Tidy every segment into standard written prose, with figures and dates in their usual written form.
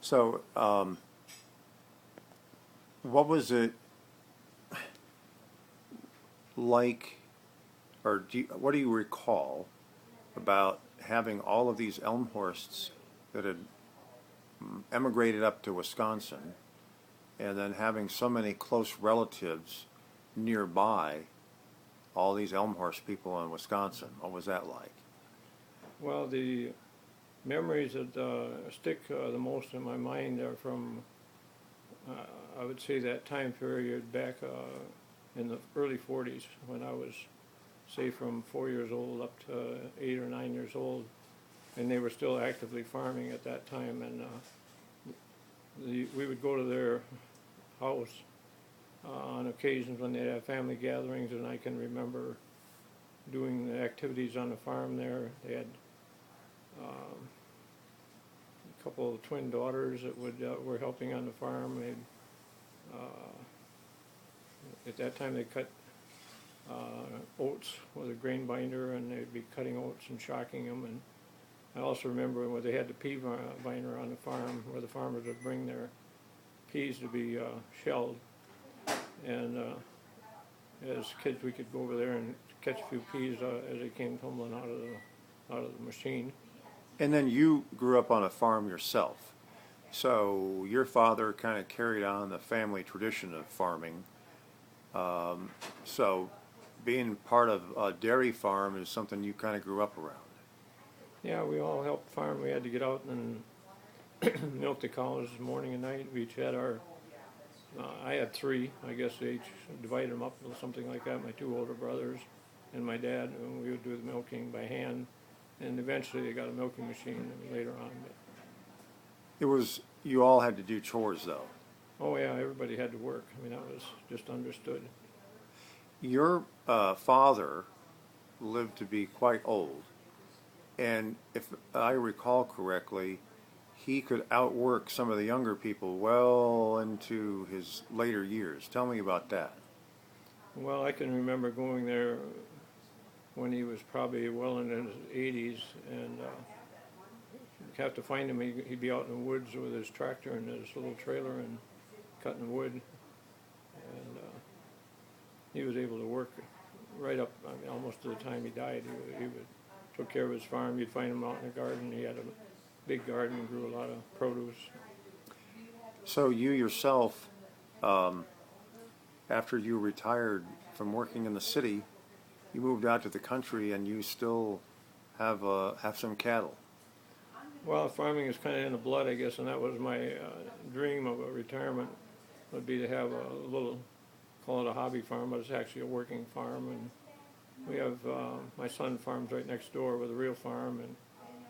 So, what was it like, or what do you recall about having all of these Elmhorsts that had emigrated up to Wisconsin, and then having so many close relatives nearby, all these Elmhorst people in Wisconsin? What was that like? Well, the memories that stick the most in my mind are from, I would say, that time period back in the early 40s when I was, say, from 4 years old up to 8 or 9 years old, and they were still actively farming at that time. And we would go to their house on occasions when they'd have family gatherings, and I can remember doing the activities on the farm there. They had a couple of twin daughters that were helping on the farm. At that time they cut oats with a grain binder, and they'd be cutting oats and shocking them. And I also remember when they had the pea binder on the farm, where the farmers would bring their peas to be shelled. And as kids, we could go over there and catch a few peas as they came tumbling out of the machine. And then you grew up on a farm yourself. So your father kind of carried on the family tradition of farming. So being part of a dairy farm is something you kind of grew up around. Yeah, we all helped farm. We had to get out and milk the cows morning and night. We each had our, I had three. I guess they each divided them up or something like that. My two older brothers and my dad, and we would do the milking by hand. And eventually they got a milking machine later on. But It was, you all had to do chores though. oh yeah, everybody had to work. I mean, that was just understood. Your father lived to be quite old, and if I recall correctly, he could outwork some of the younger people well into his later years. Tell me about that. Well, I can remember going there when he was probably well into his 80s, and you'd have to find him. He'd be out in the woods with his tractor and his little trailer and cutting wood, and he was able to work right up, I mean, almost to the time he died. He would took care of his farm. You'd find him out in the garden. He had a big garden, grew a lot of produce. So you yourself, after you retired from working in the city, you moved out to the country, and you still have some cattle. Well, farming is kind of in the blood, I guess, and that was my dream of a retirement, would be to have a little, call it a hobby farm, but it's actually a working farm. And we have, my son farms right next door with a real farm, and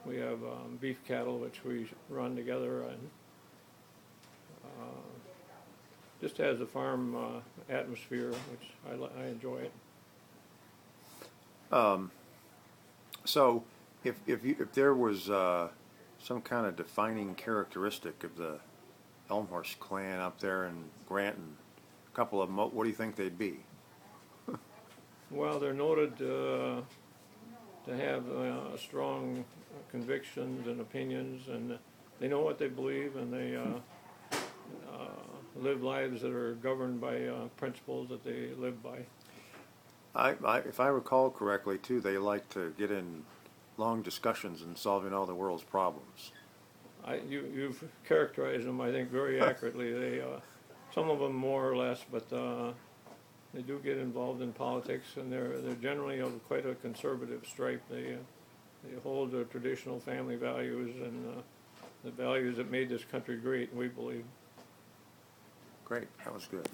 we have beef cattle, which we run together, and just has a farm atmosphere, which I enjoy it. So if there was some kind of defining characteristic of the Elmhorst clan up there in Granton, a couple of them, what do you think they'd be? Well, they're noted to have strong convictions and opinions, and they know what they believe, and they live lives that are governed by principles that they live by. If I recall correctly, too, they like to get in long discussions in solving all the world's problems. You've characterized them, I think, very accurately. They, some of them more or less, but they do get involved in politics, and they're generally of quite a conservative stripe. They hold the traditional family values and the values that made this country great, we believe. Great, that was good.